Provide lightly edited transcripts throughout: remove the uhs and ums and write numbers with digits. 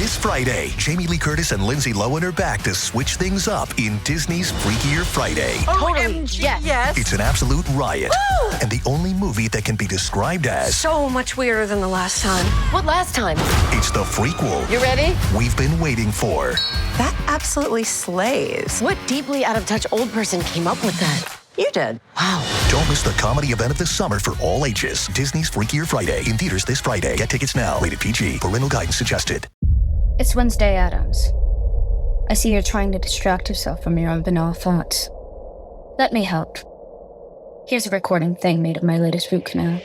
This Friday, Jamie Lee Curtis and Lindsay Lohan are back to switch things up in Disney's Freakier Friday. Totally, yes. It's an absolute riot, Woo! and the only movie that can be described as So much weirder than the last time. What last time? it's the frequel You ready? we've been waiting for. That absolutely slays. What deeply out of touch old person came up with that? You did. Wow. Don't miss the comedy event of the summer for all ages. Disney's Freakier Friday in theaters this Friday. Get tickets now. Rated PG. Parental guidance suggested. It's Wednesday Addams. I see you're trying to distract yourself from your own banal thoughts. Let me help. Here's a recording thing made of my latest root canal.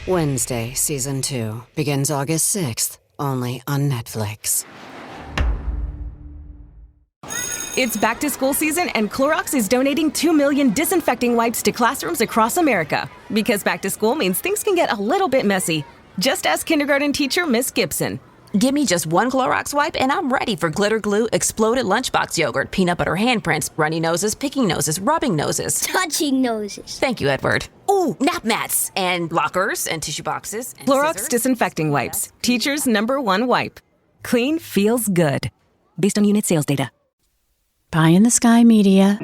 Wednesday, Season 2, begins August 6th, only on Netflix. It's back to school season, and Clorox is donating 2 million disinfecting wipes to classrooms across America. Because back to school means things can get a little bit messy. Just ask kindergarten teacher Miss Gibson. Give me just one Clorox wipe and I'm ready for glitter glue, exploded lunchbox yogurt, peanut butter handprints, runny noses, picking noses, rubbing noses. Touching noses. Thank you, Edward. Ooh, nap mats and lockers and tissue boxes. And Clorox scissors. disinfecting wipes. Teacher's #1 wipe. Clean feels good. Based on unit sales data. Pie in the Sky Media.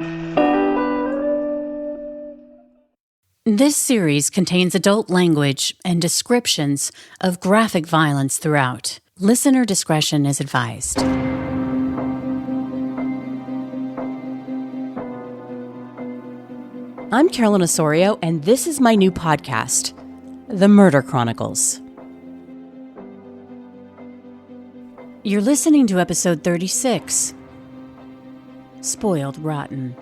This series contains adult language and descriptions of graphic violence throughout. Listener discretion is advised. I'm Carolyn Osorio, and this is my new podcast, The Murder Chronicles. You're listening to episode 36, Spoiled Rotten.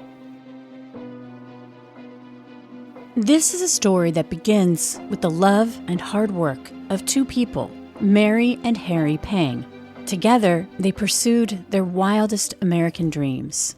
This is a story that begins with the love and hard work of two people, Mary and Harry Pang. Together, they pursued their wildest American dreams.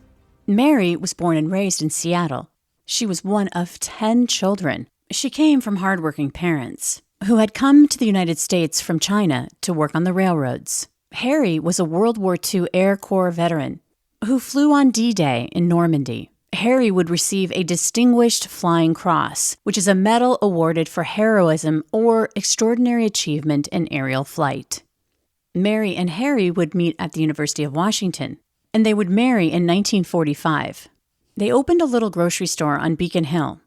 Mary was born and raised in Seattle. She was one of 10 children. She came from hardworking parents who had come to the United States from China to work on the railroads. Harry was a World War II Air Corps veteran who flew on D-Day in Normandy. Harry would receive a Distinguished Flying Cross, which is a medal awarded for heroism or extraordinary achievement in aerial flight. Mary and Harry would meet at the University of Washington, and they would marry in 1945. They opened a little grocery store on Beacon Hill,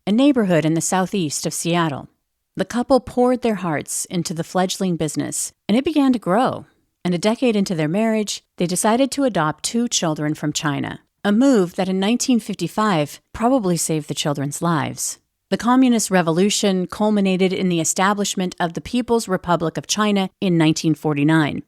a neighborhood in the southeast of Seattle. The couple poured their hearts into the fledgling business, and it began to grow. And a decade into their marriage, they decided to adopt 2 children from China. A move that in 1955 probably saved the children's lives. The Communist Revolution culminated in the establishment of the People's Republic of China in 1949.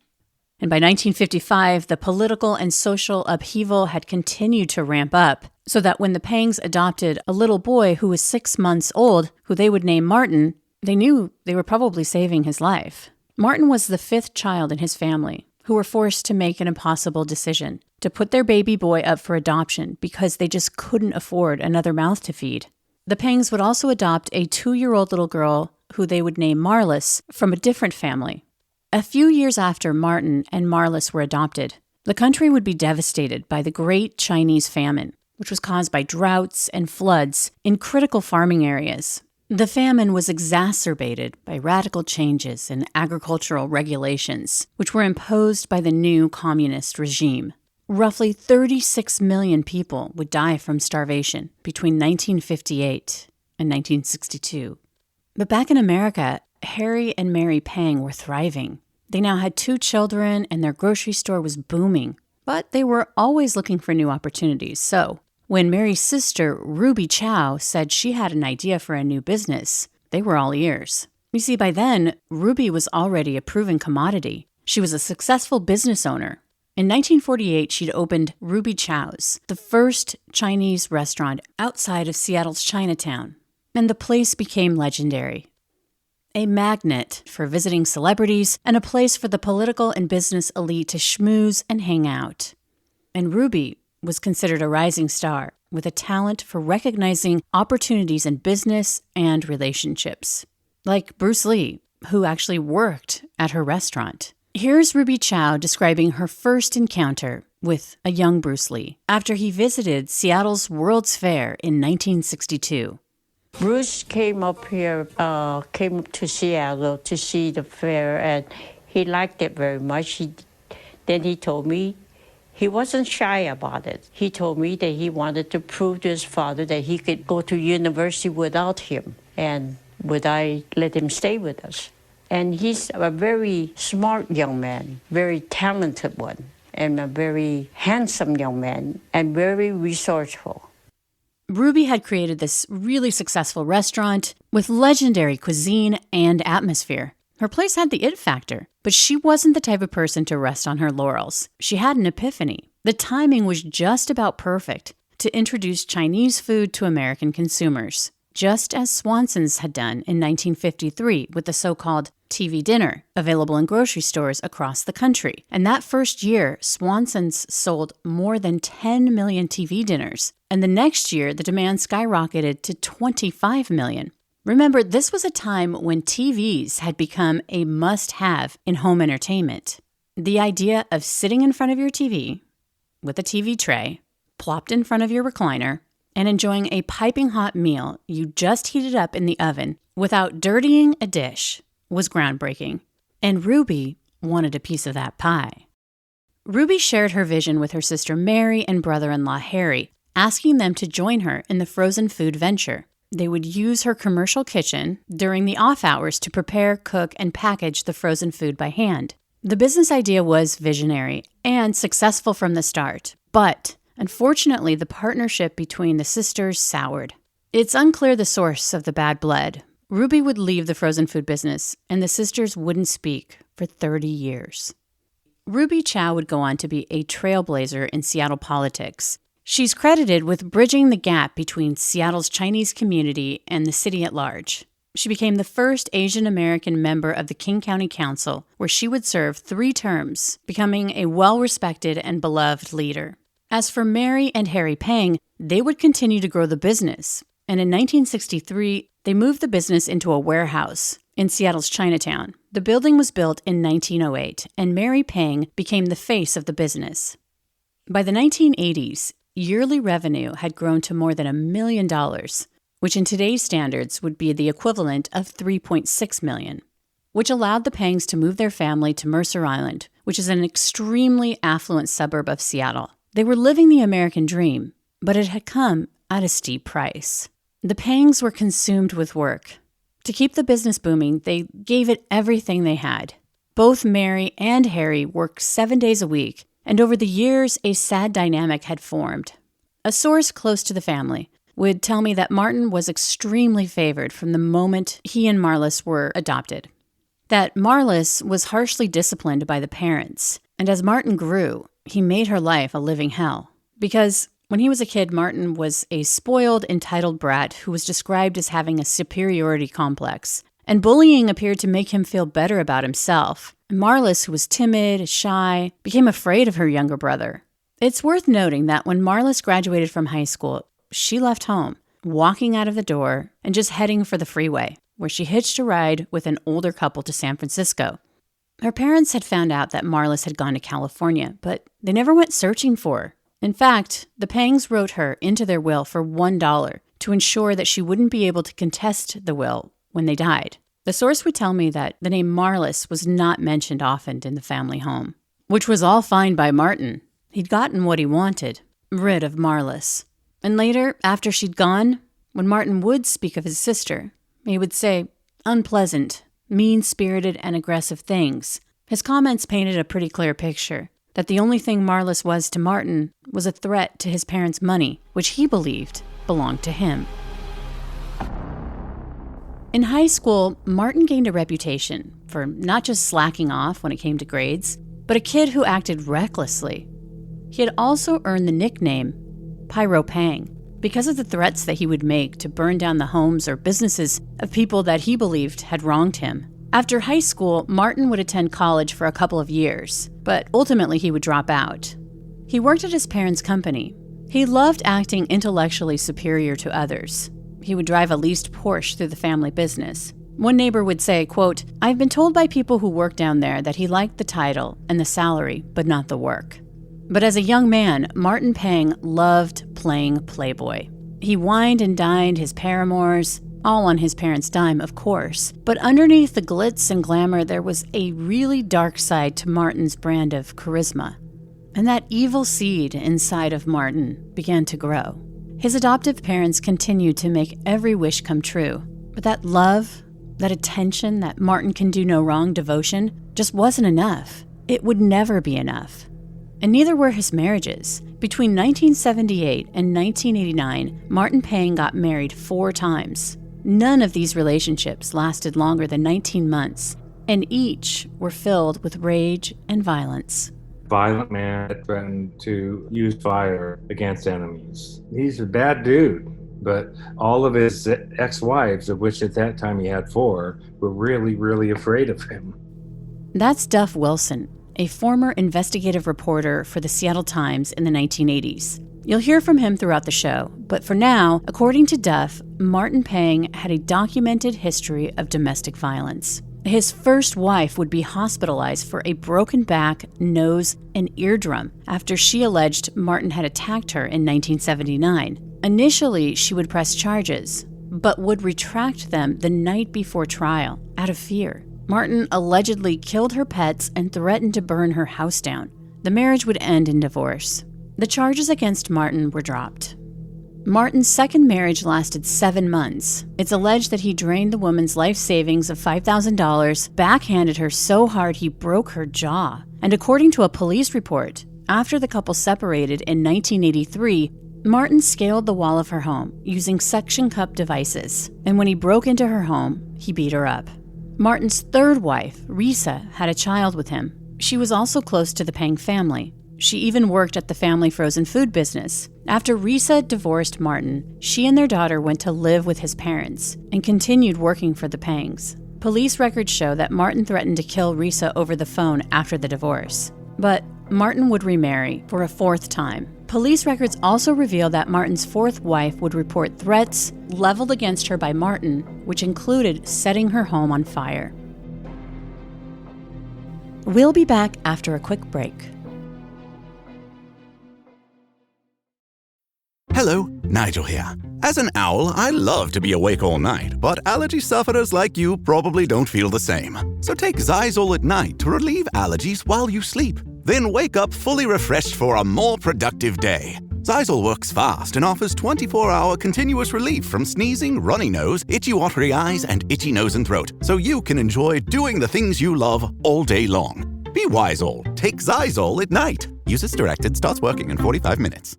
And by 1955, the political and social upheaval had continued to ramp up, so that when the Pangs adopted a little boy who was 6 months old, who they would name Martin, they knew they were probably saving his life. Martin was the 5th child in his family, who were forced to make an impossible decision, to put their baby boy up for adoption because they just couldn't afford another mouth to feed. The Pangs would also adopt a 2-year-old little girl who they would name Marlis from a different family. A few years after Martin and Marlis were adopted, the country would be devastated by the Great Chinese Famine, which was caused by droughts and floods in critical farming areas. The famine was exacerbated by radical changes in agricultural regulations, which were imposed by the new communist regime. Roughly 36 million people would die from starvation between 1958 and 1962. But back in America, Harry and Mary Pang were thriving. They now had 2 children and their grocery store was booming. But they were always looking for new opportunities, so when Mary's sister, Ruby Chow, said she had an idea for a new business, they were all ears. You see, by then, Ruby was already a proven commodity. She was a successful business owner. In 1948, she'd opened Ruby Chow's, the first Chinese restaurant outside of Seattle's Chinatown, and the place became legendary. A magnet for visiting celebrities and a place for the political and business elite to schmooze and hang out. And Ruby was considered a rising star with a talent for recognizing opportunities in business and relationships. Like Bruce Lee, who actually worked at her restaurant. Here's Ruby Chow describing her first encounter with a young Bruce Lee after he visited Seattle's World's Fair in 1962. Bruce came up to Seattle to see the fair, and he liked it very much. Then he told me he wasn't shy about it. He told me that he wanted to prove to his father that he could go to university without him, and would I let him stay with us? And he's a very smart young man, very talented one, and a very handsome young man, and very resourceful. Ruby had created this really successful restaurant with legendary cuisine and atmosphere. Her place had the it factor, but she wasn't the type of person to rest on her laurels. She had an epiphany. The timing was just about perfect to introduce Chinese food to American consumers, just as Swanson's had done in 1953 with the so-called TV dinner, available in grocery stores across the country. And that first year, Swanson's sold more than 10 million TV dinners. And the next year, the demand skyrocketed to 25 million. Remember, this was a time when TVs had become a must-have in home entertainment. The idea of sitting in front of your TV with a TV tray, plopped in front of your recliner, and enjoying a piping hot meal you just heated up in the oven without dirtying a dish was groundbreaking. And Ruby wanted a piece of that pie. Ruby shared her vision with her sister Mary and brother-in-law Harry, asking them to join her in the frozen food venture. They would use her commercial kitchen during the off hours to prepare, cook, and package the frozen food by hand. The business idea was visionary and successful from the start, but unfortunately, the partnership between the sisters soured. It's unclear the source of the bad blood. Ruby would leave the frozen food business, and the sisters wouldn't speak for 30 years. Ruby Chow would go on to be a trailblazer in Seattle politics. She's credited with bridging the gap between Seattle's Chinese community and the city at large. She became the first Asian American member of the King County Council, where she would serve 3 terms, becoming a well-respected and beloved leader. As for Mary and Harry Pang, they would continue to grow the business, and in 1963, they moved the business into a warehouse in Seattle's Chinatown. The building was built in 1908, and Mary Pang became the face of the business. By the 1980s, yearly revenue had grown to more than $1 million, which in today's standards would be the equivalent of $3.6 million, which allowed the Pangs to move their family to Mercer Island, which is an extremely affluent suburb of Seattle. They were living the American dream, but it had come at a steep price. The Pangs were consumed with work. To keep the business booming, they gave it everything they had. Both Mary and Harry worked 7 days a week, and over the years, a sad dynamic had formed. A source close to the family would tell me that Martin was extremely favored from the moment he and Marlis were adopted. That Marlis was harshly disciplined by the parents, and as Martin grew, he made her life a living hell. Because when he was a kid, Martin was a spoiled, entitled brat who was described as having a superiority complex, and bullying appeared to make him feel better about himself. Marlis, who was timid, shy, became afraid of her younger brother. It's worth noting that when Marlis graduated from high school, she left home, walking out of the door and just heading for the freeway, where she hitched a ride with an older couple to San Francisco. Her parents had found out that Marlis had gone to California, but they never went searching for her. In fact, the Pangs wrote her into their will for $1 to ensure that she wouldn't be able to contest the will when they died. The source would tell me that the name Marlis was not mentioned often in the family home, which was all fine by Martin. He'd gotten what he wanted, rid of Marlis. And later, after she'd gone, when Martin would speak of his sister, he would say unpleasant, mean-spirited, and aggressive things. His comments painted a pretty clear picture that the only thing Marlis was to Martin was a threat to his parents' money, which he believed belonged to him. In high school, Martin gained a reputation for not just slacking off when it came to grades, but a kid who acted recklessly. He had also earned the nickname Pyro Pang because of the threats that he would make to burn down the homes or businesses of people that he believed had wronged him. After high school, Martin would attend college for a couple of years, but ultimately he would drop out. He worked at his parents' company. He loved acting intellectually superior to others. He would drive a leased Porsche through the family business. One neighbor would say, quote, "I've been told by people who work down there that he liked the title and the salary, but not the work." But as a young man, Martin Pang loved playing Playboy. He wined and dined his paramours, all on his parents' dime, of course. But underneath the glitz and glamour, there was a really dark side to Martin's brand of charisma. And that evil seed inside of Martin began to grow. His adoptive parents continued to make every wish come true. But that love, that attention, that Martin can do no wrong devotion just wasn't enough. It would never be enough. And neither were his marriages. Between 1978 and 1989, Martin Pang got married 4 times. None of these relationships lasted longer than 19 months, and each were filled with rage and violence. Violent man that threatened to use fire against enemies. He's a bad dude, but all of his ex-wives, of which at that time he had 4, were really, really afraid of him. That's Duff Wilson, a former investigative reporter for the Seattle Times in the 1980s. You'll hear from him throughout the show, but for now, according to Duff, Martin Pang had a documented history of domestic violence. His first wife would be hospitalized for a broken back, nose, and eardrum after she alleged Martin had attacked her in 1979. Initially, she would press charges, but would retract them the night before trial out of fear. Martin allegedly killed her pets and threatened to burn her house down. The marriage would end in divorce. The charges against Martin were dropped. Martin's second marriage lasted 7 months. It's alleged that he drained the woman's life savings of $5,000, backhanded her so hard he broke her jaw. And according to a police report, after the couple separated in 1983, Martin scaled the wall of her home using suction cup devices. And when he broke into her home, he beat her up. Martin's third wife, Risa, had a child with him. She was also close to the Pang family. She even worked at the family frozen food business. After Risa divorced Martin, she and their daughter went to live with his parents and continued working for the Pangs. Police records show that Martin threatened to kill Risa over the phone after the divorce. But Martin would remarry for a 4th time. Police records also reveal that Martin's 4th wife would report threats leveled against her by Martin, which included setting her home on fire. We'll be back after a quick break. Hello, Nigel here. As an owl, I love to be awake all night, but allergy sufferers like you probably don't feel the same. So take Zysol at night to relieve allergies while you sleep. Then wake up fully refreshed for a more productive day. Zysol works fast and offers 24-hour continuous relief from sneezing, runny nose, itchy watery eyes, and itchy nose and throat, so you can enjoy doing the things you love all day long. Be Wisol. Take Zysol at night. Use as directed. Starts working in 45 minutes.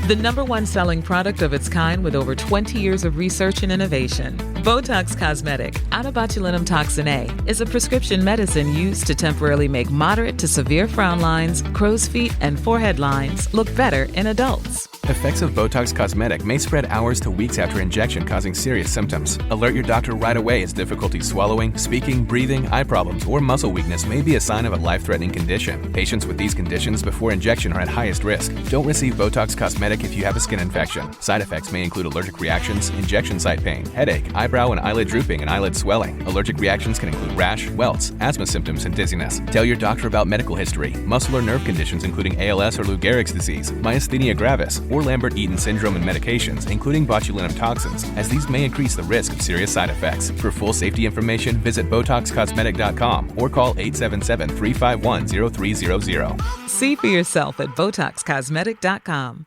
The #1 selling product of its kind with over 20 years of research and innovation. Botox Cosmetic, onabotulinum toxin A, is a prescription medicine used to temporarily make moderate to severe frown lines, crow's feet, and forehead lines look better in adults. Effects of Botox Cosmetic may spread hours to weeks after injection, causing serious symptoms. Alert your doctor right away as difficulty swallowing, speaking, breathing, eye problems, or muscle weakness may be a sign of a life-threatening condition. Patients with these conditions before injection are at highest risk. Don't receive Botox Cosmetic if you have a skin infection. Side effects may include allergic reactions, injection site pain, headache, eyebrow and eyelid drooping, and eyelid swelling. Allergic reactions can include rash, welts, asthma symptoms, and dizziness. Tell your doctor about medical history, muscle or nerve conditions including ALS or Lou Gehrig's disease, myasthenia gravis, or Lambert-Eaton syndrome, and medications, including botulinum toxins, as these may increase the risk of serious side effects. For full safety information, visit BotoxCosmetic.com or call 877-351-0300. See for yourself at BotoxCosmetic.com.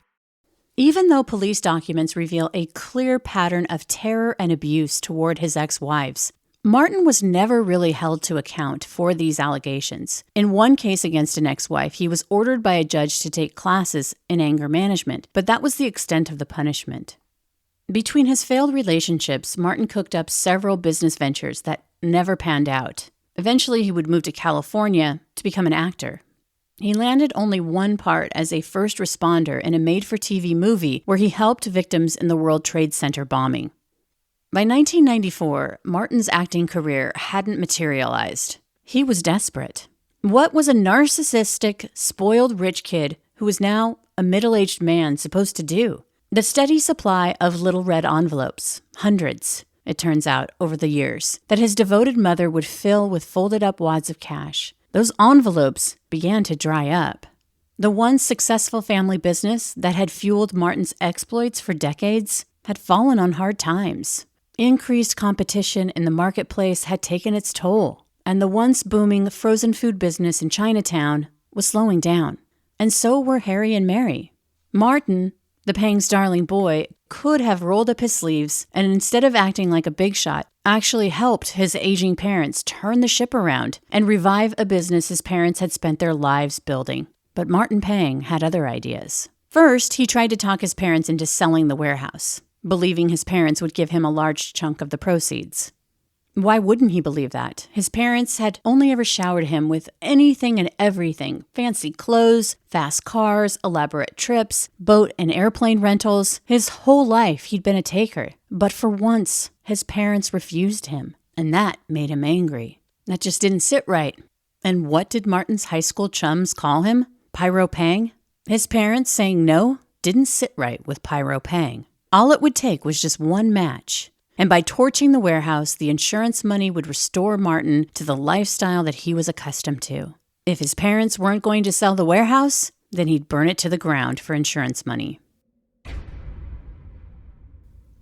Even though police documents reveal a clear pattern of terror and abuse toward his ex-wives, Martin was never really held to account for these allegations. In one case against an ex-wife, he was ordered by a judge to take classes in anger management, but that was the extent of the punishment. Between his failed relationships, Martin cooked up several business ventures that never panned out. Eventually, he would move to California to become an actor. He landed only one part as a first responder in a made-for-TV movie where he helped victims in the World Trade Center bombing. By 1994, Martin's acting career hadn't materialized. He was desperate. What was a narcissistic, spoiled rich kid who was now a middle-aged man supposed to do? The steady supply of little red envelopes, hundreds, it turns out, over the years, that his devoted mother would fill with folded-up wads of cash. Those envelopes began to dry up. The once successful family business that had fueled Martin's exploits for decades had fallen on hard times. Increased competition in the marketplace had taken its toll, and the once booming frozen food business in Chinatown was slowing down. And so were Harry and Mary. Martin, the Pang's darling boy, could have rolled up his sleeves and instead of acting like a big shot, actually helped his aging parents turn the ship around and revive a business his parents had spent their lives building. But Martin Pang had other ideas. First, he tried to talk his parents into selling the warehouse, believing his parents would give him a large chunk of the proceeds. Why wouldn't he believe that? His parents had only ever showered him with anything and everything. Fancy clothes, fast cars, elaborate trips, boat and airplane rentals. His whole life he'd been a taker. But for once, his parents refused him. And that made him angry. That just didn't sit right. And what did Martin's high school chums call him? Pyro Pang? His parents saying no didn't sit right with Pyro Pang. All it would take was just one match. And by torching the warehouse, the insurance money would restore Martin to the lifestyle that he was accustomed to. If his parents weren't going to sell the warehouse, then he'd burn it to the ground for insurance money.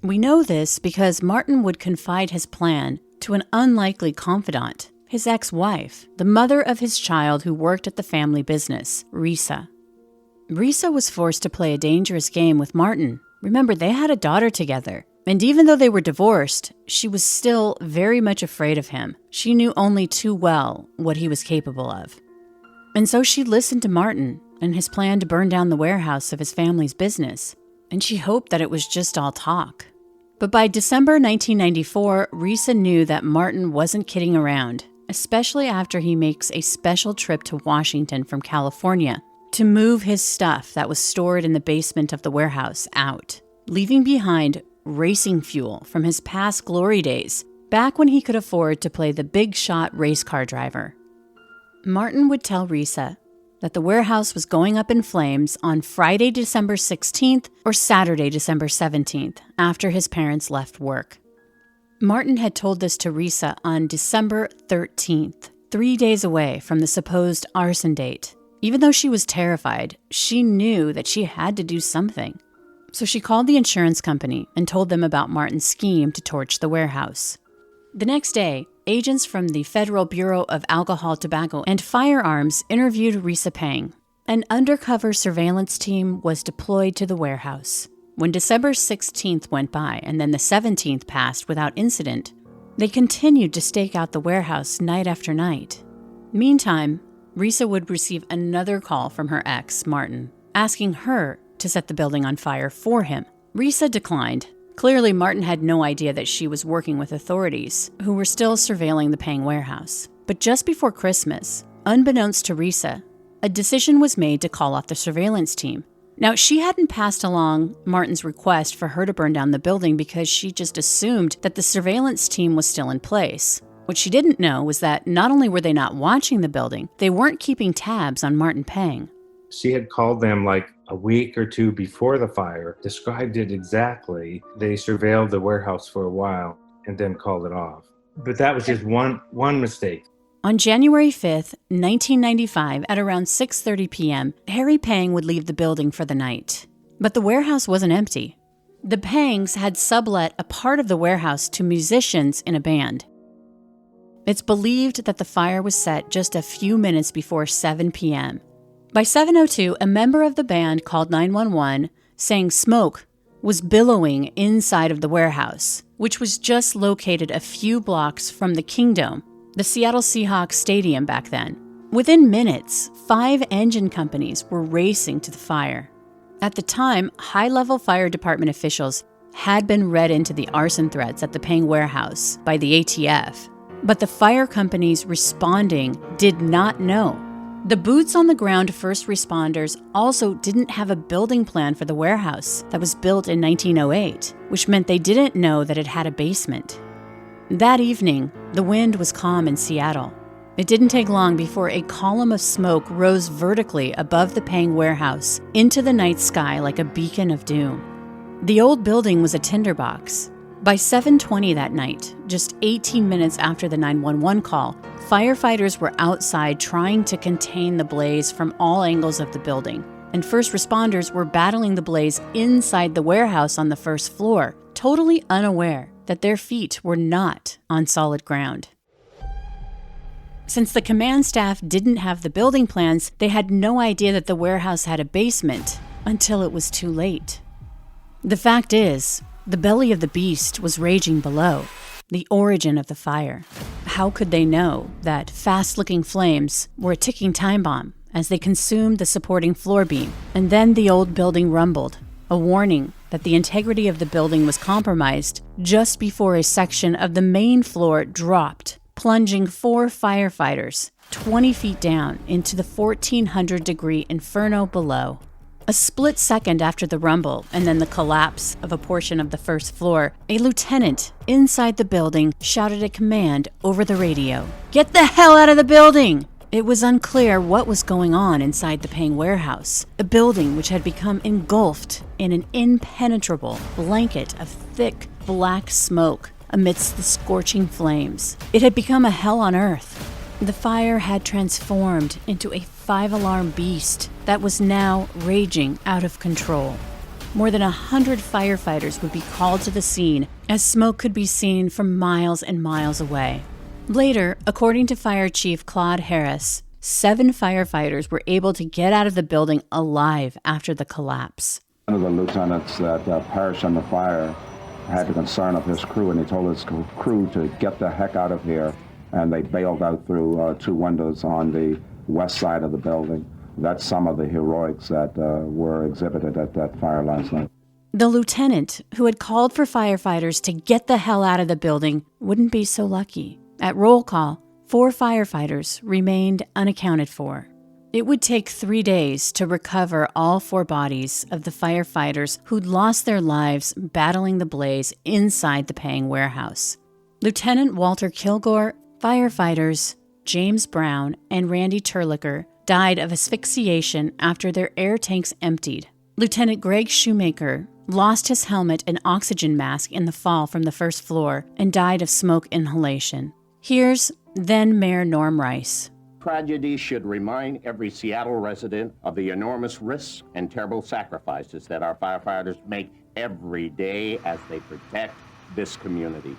We know this because Martin would confide his plan to an unlikely confidant, his ex-wife, the mother of his child who worked at the family business, Risa. Risa was forced to play a dangerous game with Martin. Remember, they had a daughter together. And even though they were divorced, she was still very much afraid of him. She knew only too well what he was capable of. And so she listened to Martin and his plan to burn down the warehouse of his family's business. And she hoped that it was just all talk. But by December 1994, Risa knew that Martin wasn't kidding around, especially after he makes a special trip to Washington from California to move his stuff that was stored in the basement of the warehouse out, leaving behind racing fuel from his past glory days, back when he could afford to play the big shot race car driver. Martin would tell Risa that the warehouse was going up in flames on Friday, December 16th or Saturday, December 17th, after his parents left work. Martin had told this to Risa on December 13th, 3 days away from the supposed arson date. Even though she was terrified, she knew that she had to do something. So she called the insurance company and told them about Martin's scheme to torch the warehouse. The next day, agents from the Federal Bureau of Alcohol, Tobacco, and Firearms interviewed Risa Pang. An undercover surveillance team was deployed to the warehouse. When December 16th went by and then the 17th passed without incident, they continued to stake out the warehouse night after night. Meantime, Risa would receive another call from her ex, Martin, asking her to set the building on fire for him. Risa declined. Clearly, Martin had no idea that she was working with authorities, who were still surveilling the Pang warehouse. But just before Christmas, unbeknownst to Risa, a decision was made to call off the surveillance team. Now, she hadn't passed along Martin's request for her to burn down the building because she just assumed that the surveillance team was still in place. What she didn't know was that not only were they not watching the building, they weren't keeping tabs on Martin Pang. She had called them like a week or two before the fire, described it exactly. They surveilled the warehouse for a while and then called it off. But that was just one mistake. On January 5th, 1995, at around 6:30 p.m., Harry Pang would leave the building for the night. But the warehouse wasn't empty. The Pangs had sublet a part of the warehouse to musicians in a band. It's believed that the fire was set just a few minutes before 7 p.m. By 7:02, a member of the band called 911, saying smoke was billowing inside of the warehouse, which was just located a few blocks from the Kingdome, the Seattle Seahawks stadium back then. Within minutes, 5 engine companies were racing to the fire. At the time, high-level fire department officials had been read into the arson threats at the Pang warehouse by the ATF, but the fire companies responding did not know. The boots-on-the-ground first responders also didn't have a building plan for the warehouse that was built in 1908, which meant they didn't know that it had a basement. That evening, the wind was calm in Seattle. It didn't take long before a column of smoke rose vertically above the Pang warehouse into the night sky like a beacon of doom. The old building was a tinderbox. By 7:20 that night, just 18 minutes after the 911 call, firefighters were outside trying to contain the blaze from all angles of the building, and first responders were battling the blaze inside the warehouse on the first floor, totally unaware that their feet were not on solid ground. Since the command staff didn't have the building plans, they had no idea that the warehouse had a basement until it was too late. The fact is, the belly of the beast was raging below, the origin of the fire. How could they know that fast-looking flames were a ticking time bomb as they consumed the supporting floor beam? And then the old building rumbled, a warning that the integrity of the building was compromised just before a section of the main floor dropped, plunging 4 firefighters 20 feet down into the 1,400-degree inferno below. A split second after the rumble and then the collapse of a portion of the first floor, a lieutenant inside the building shouted a command over the radio. "Get the hell out of the building!" It was unclear what was going on inside the Pang warehouse, a building which had become engulfed in an impenetrable blanket of thick, black smoke amidst the scorching flames. It had become a hell on earth. The fire had transformed into a 5-alarm beast that was now raging out of control. More than 100 firefighters would be called to the scene as smoke could be seen from miles and miles away. Later, according to Fire Chief Claude Harris, 7 firefighters were able to get out of the building alive after the collapse. One of the lieutenants that perished in the fire had the concern of his crew, and he told his crew to get the heck out of here, and they bailed out through 2 windows on the west side of the building. That's some of the heroics that were exhibited at that fire last night. The lieutenant who had called for firefighters to get the hell out of the building wouldn't be so lucky. At roll call, 4 firefighters remained unaccounted for. It would take 3 days to recover all 4 bodies of the firefighters who'd lost their lives battling the blaze inside the Pang warehouse. Lieutenant Walter Kilgore, firefighters James Brown and Randy Terlicker died of asphyxiation after their air tanks emptied. Lieutenant Greg Shoemaker lost his helmet and oxygen mask in the fall from the first floor and died of smoke inhalation. Here's then Mayor Norm Rice. Tragedy should remind every Seattle resident of the enormous risks and terrible sacrifices that our firefighters make every day as they protect this community.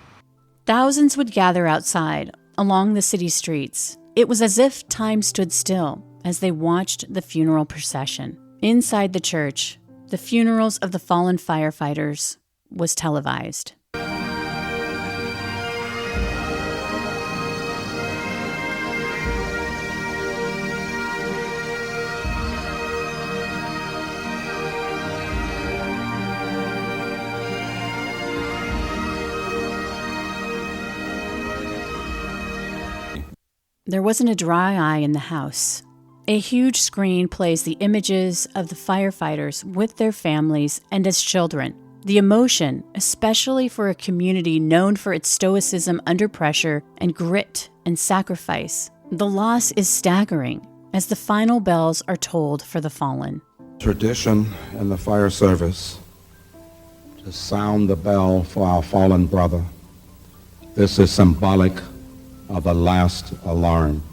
Thousands would gather outside, along the city streets. It was as if time stood still as they watched the funeral procession. Inside the church, the funerals of the fallen firefighters was televised. There wasn't a dry eye in the house. A huge screen plays the images of the firefighters with their families and as children. The emotion, especially for a community known for its stoicism under pressure and grit and sacrifice. The loss is staggering as the final bells are tolled for the fallen. Tradition in the fire service to sound the bell for our fallen brother. This is symbolic of the last alarm.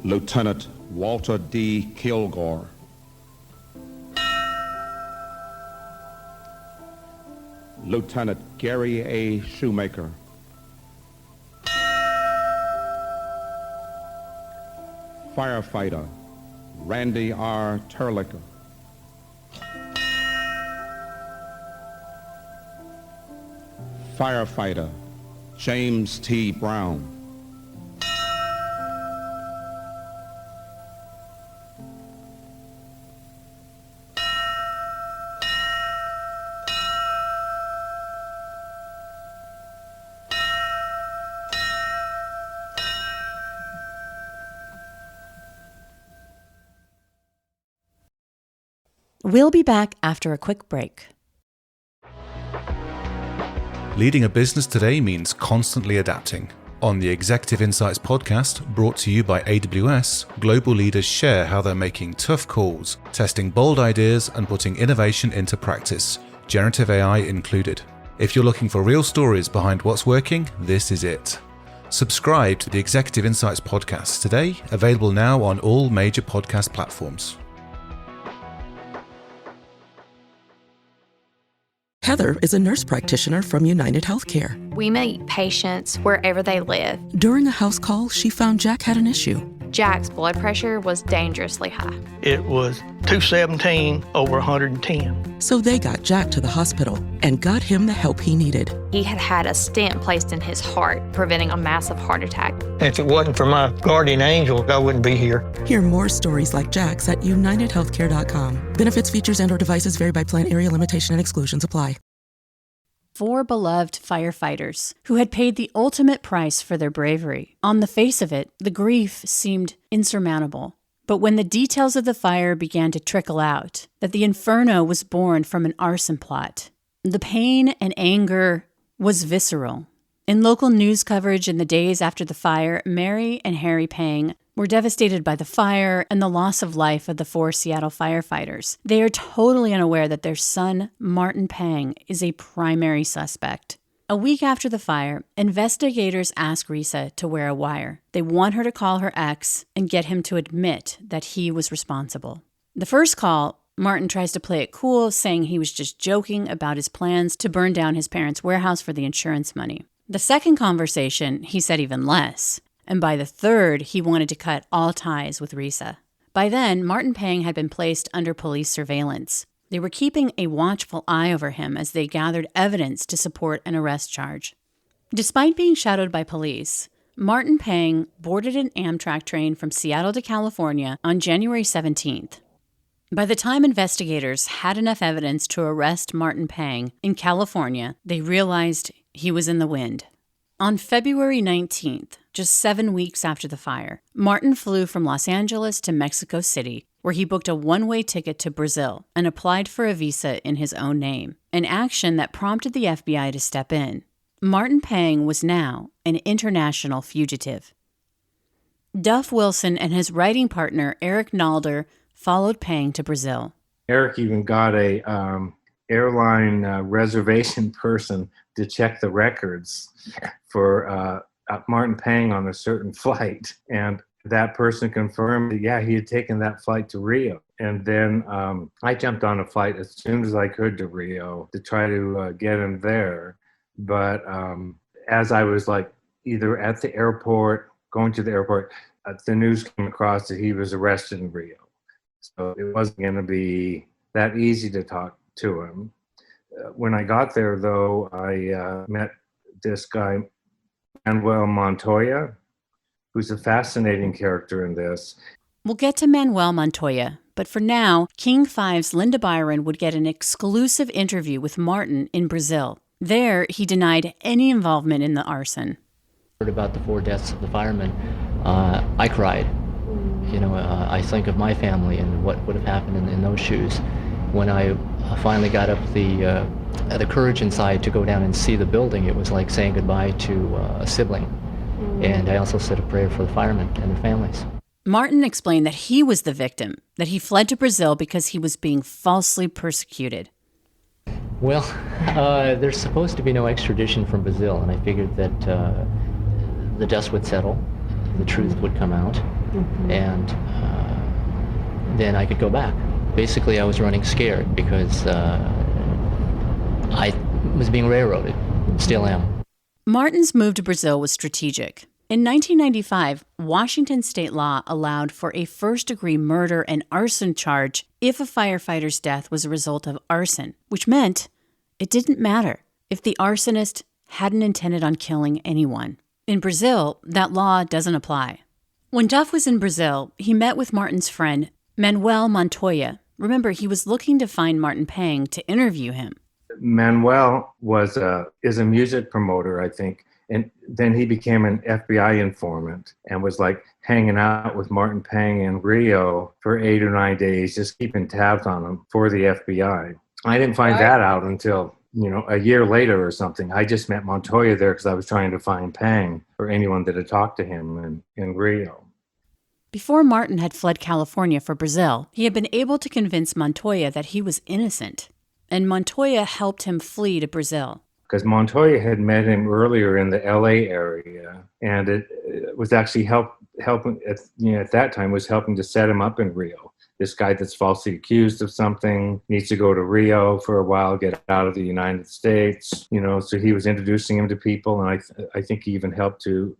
Lieutenant Walter D. Kilgore. Lieutenant Gary A. Shoemaker. Firefighter Randy R. Terlicker. Firefighter James T. Brown. We'll be back after a quick break. Leading a business today means constantly adapting. On the Executive Insights podcast, brought to you by AWS, global leaders share how they're making tough calls, testing bold ideas, and putting innovation into practice, generative AI included. If you're looking for real stories behind what's working, this is it. Subscribe to the Executive Insights podcast today, available now on all major podcast platforms. Heather is a nurse practitioner from United Healthcare. We meet patients wherever they live. During a house call, she found Jack had an issue. Jack's blood pressure was dangerously high. It was 217 over 110. So they got Jack to the hospital and got him the help he needed. He had had a stent placed in his heart, preventing a massive heart attack. If it wasn't for my guardian angel, I wouldn't be here. Hear more stories like Jack's at unitedhealthcare.com. Benefits, features, and/or devices vary by plan, area limitation, and exclusions apply. 4 beloved firefighters who had paid the ultimate price for their bravery. On the face of it, the grief seemed insurmountable. But when the details of the fire began to trickle out, that the inferno was born from an arson plot, the pain and anger was visceral. In local news coverage in the days after the fire, Mary and Harry Pang were devastated by the fire and the loss of life of the 4 Seattle firefighters. They are totally unaware that their son, Martin Pang, is a primary suspect. A week after the fire, investigators ask Risa to wear a wire. They want her to call her ex and get him to admit that he was responsible. The first call, Martin tries to play it cool, saying he was just joking about his plans to burn down his parents' warehouse for the insurance money. The second conversation, he said even less. And by the third, he wanted to cut all ties with Risa. By then, Martin Pang had been placed under police surveillance. They were keeping a watchful eye over him as they gathered evidence to support an arrest charge. Despite being shadowed by police, Martin Pang boarded an Amtrak train from Seattle to California on January 17th. By the time investigators had enough evidence to arrest Martin Pang in California, they realized he was in the wind. On February 19th, just 7 weeks after the fire, Martin flew from Los Angeles to Mexico City, where he booked a one-way ticket to Brazil and applied for a visa in his own name, an action that prompted the FBI to step in. Martin Pang was now an international fugitive. Duff Wilson and his writing partner, Eric Nalder, followed Pang to Brazil. Eric even got a airline reservation person to check the records for Martin Pang on a certain flight. And that person confirmed that, yeah, he had taken that flight to Rio. And then I jumped on a flight as soon as I could to Rio to try to get him there. But as I was either at the airport, going to the airport, the news came across that he was arrested in Rio. So it wasn't going to be that easy to talk to him. When I got there, though, I met this guy, Manuel Montoya, who's a fascinating character in this. We'll get to Manuel Montoya, but for now, King 5's Linda Byron would get an exclusive interview with Martin in Brazil. There, he denied any involvement in the arson. Heard about the 4 deaths of the firemen. I cried. I think of my family and what would have happened in those shoes. When I finally got up the courage inside to go down and see the building, it was like saying goodbye to a sibling. And I also said a prayer for the firemen and their families. Martin explained that he was the victim, that he fled to Brazil because he was being falsely persecuted. Well, there's supposed to be no extradition from Brazil, and I figured that the dust would settle, the truth would come out, and then I could go back. Basically, I was running scared because I was being railroaded, still am. Martin's move to Brazil was strategic. In 1995, Washington state law allowed for a first-degree murder and arson charge if a firefighter's death was a result of arson, which meant it didn't matter if the arsonist hadn't intended on killing anyone. In Brazil, that law doesn't apply. When Duff was in Brazil, he met with Martin's friend, Manuel Montoya. Remember, he was looking to find Martin Pang to interview him. Manuel is a music promoter, I think, and then he became an FBI informant and was hanging out with Martin Pang in Rio for 8 or 9 days, just keeping tabs on him for the FBI. I didn't find that out until, a year later or something. I just met Montoya there because I was trying to find Pang or anyone that had talked to him in Rio. Before Martin had fled California for Brazil, he had been able to convince Montoya that he was innocent. And Montoya helped him flee to Brazil. because Montoya had met him earlier in the LA area, and it was actually helping at that time was helping to set him up in Rio. This guy that's falsely accused of something needs to go to Rio for a while, get out of the United States, so he was introducing him to people, and I think he even helped to,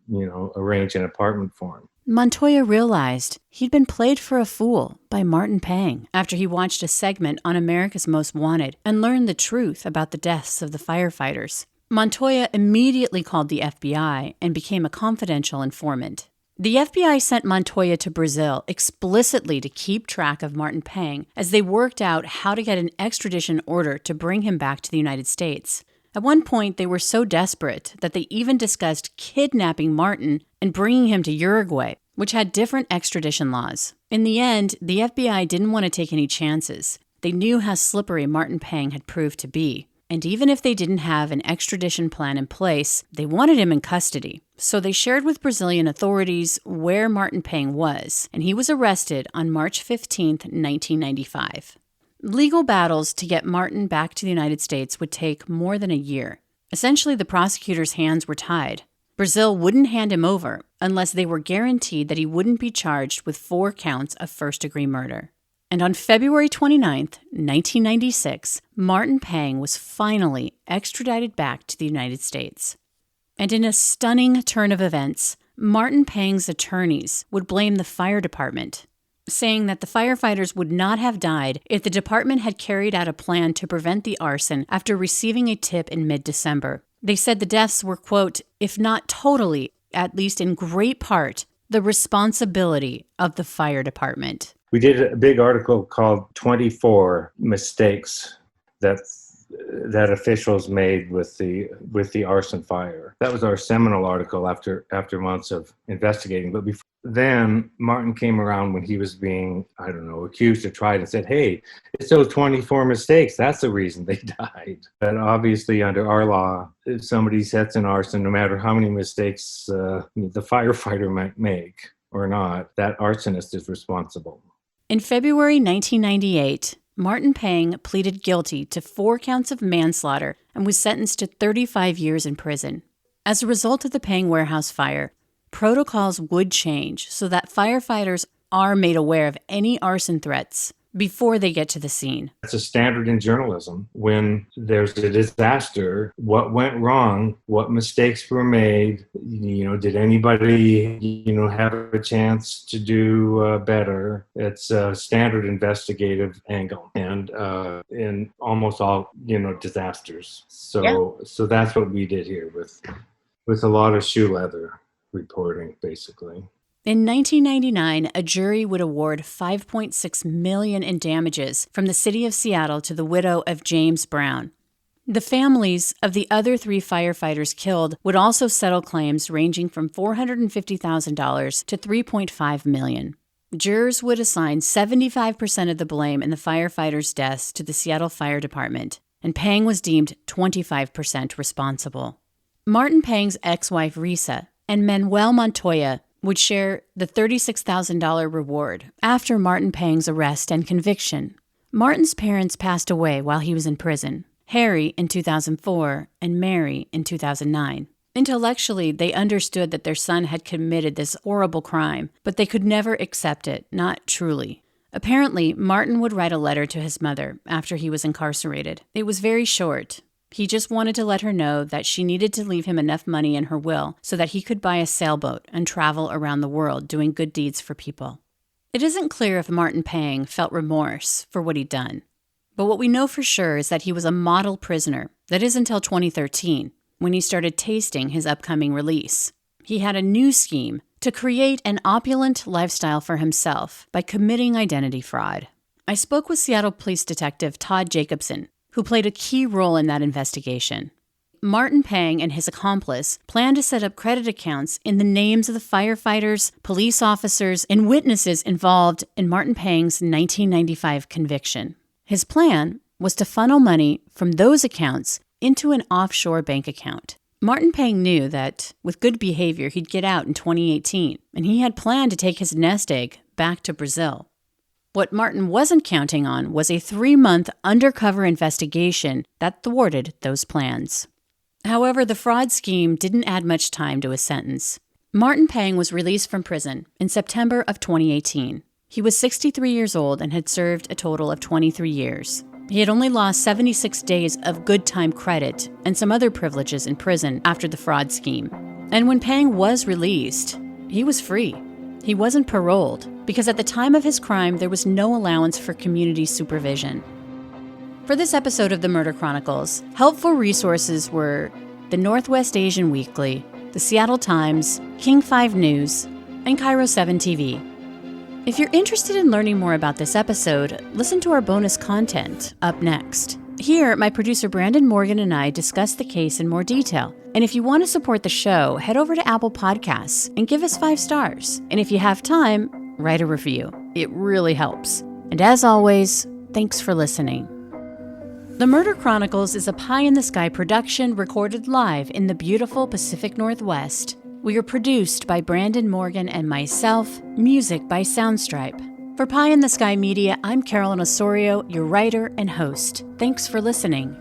arrange an apartment for him. Montoya realized he'd been played for a fool by Martin Pang after he watched a segment on America's Most Wanted and learned the truth about the deaths of the firefighters. Montoya immediately called the FBI and became a confidential informant. The FBI sent Montoya to Brazil explicitly to keep track of Martin Pang as they worked out how to get an extradition order to bring him back to the United States. At one point, they were so desperate that they even discussed kidnapping Martin and bringing him to Uruguay, which had different extradition laws. In the end, the FBI didn't want to take any chances. They knew how slippery Martin Pang had proved to be. And even if they didn't have an extradition plan in place, they wanted him in custody. So they shared with Brazilian authorities where Martin Pang was, and he was arrested on March 15, 1995. Legal battles to get Martin back to the United States would take more than a year. Essentially, the prosecutors' hands were tied. Brazil wouldn't hand him over unless they were guaranteed that he wouldn't be charged with 4 counts of first-degree murder. And on February 29, 1996, Martin Pang was finally extradited back to the United States. And in a stunning turn of events, Martin Pang's attorneys would blame the fire department, saying that the firefighters would not have died if the department had carried out a plan to prevent the arson after receiving a tip in mid-December. They said the deaths were, quote, if not totally, at least in great part, the responsibility of the fire department. We did a big article called 24 Mistakes that officials made with the arson fire. That was our seminal article after months of investigating. But before then, Martin came around when he was being, accused or tried and said, hey, it's those 24 mistakes. That's the reason they died. But obviously under our law, if somebody sets an arson, no matter how many mistakes the firefighter might make or not, that arsonist is responsible. In February 1998, Martin Pang pleaded guilty to 4 counts of manslaughter and was sentenced to 35 years in prison. As a result of the Pang warehouse fire, protocols would change so that firefighters are made aware of any arson threats before they get to the scene. That's a standard in journalism. When there's a disaster, what went wrong, what mistakes were made, did anybody, have a chance to do better? It's a standard investigative angle, and in almost all, disasters. So that's what we did here with a lot of shoe leather reporting, basically. In 1999, a jury would award $5.6 million in damages from the city of Seattle to the widow of James Brown. The families of the other 3 firefighters killed would also settle claims ranging from $450,000 to $3.5 million. Jurors would assign 75% of the blame in the firefighters' deaths to the Seattle Fire Department, and Pang was deemed 25% responsible. Martin Pang's ex-wife Risa and Manuel Montoya would share the $36,000 reward after Martin Pang's arrest and conviction. Martin's parents passed away while he was in prison, Harry in 2004 and Mary in 2009. Intellectually, they understood that their son had committed this horrible crime, but they could never accept it, not truly. Apparently, Martin would write a letter to his mother after he was incarcerated. It was very short. He just wanted to let her know that she needed to leave him enough money in her will so that he could buy a sailboat and travel around the world doing good deeds for people. It isn't clear if Martin Pang felt remorse for what he'd done, but what we know for sure is that he was a model prisoner. That is until 2013, when he started tasting his upcoming release. He had a new scheme to create an opulent lifestyle for himself by committing identity fraud. I spoke with Seattle Police Detective Todd Jacobson, who played a key role in that investigation. Martin Pang and his accomplice planned to set up credit accounts in the names of the firefighters, police officers, and witnesses involved in Martin Pang's 1995 conviction. His plan was to funnel money from those accounts into an offshore bank account. Martin Pang knew that, with good behavior, he'd get out in 2018, and he had planned to take his nest egg back to Brazil. What Martin wasn't counting on was a 3-month undercover investigation that thwarted those plans. However, the fraud scheme didn't add much time to his sentence. Martin Pang was released from prison in September of 2018. He was 63 years old and had served a total of 23 years. He had only lost 76 days of good time credit and some other privileges in prison after the fraud scheme. And when Pang was released, he was free. He wasn't paroled because at the time of his crime, there was no allowance for community supervision. For this episode of the Murder Chronicles, helpful resources were the Northwest Asian Weekly, the Seattle Times, King 5 News, and Cairo 7 TV. If you're interested in learning more about this episode, listen to our bonus content up next. Here, my producer Brandon Morgan and I discuss the case in more detail. And if you want to support the show, head over to Apple Podcasts and give us 5 stars. And if you have time, write a review. It really helps. And as always, thanks for listening. The Murder Chronicles is a pie-in-the-sky production recorded live in the beautiful Pacific Northwest. We are produced by Brandon Morgan and myself, music by Soundstripe. For Pie in the Sky Media, I'm Carolyn Osorio, your writer and host. Thanks for listening.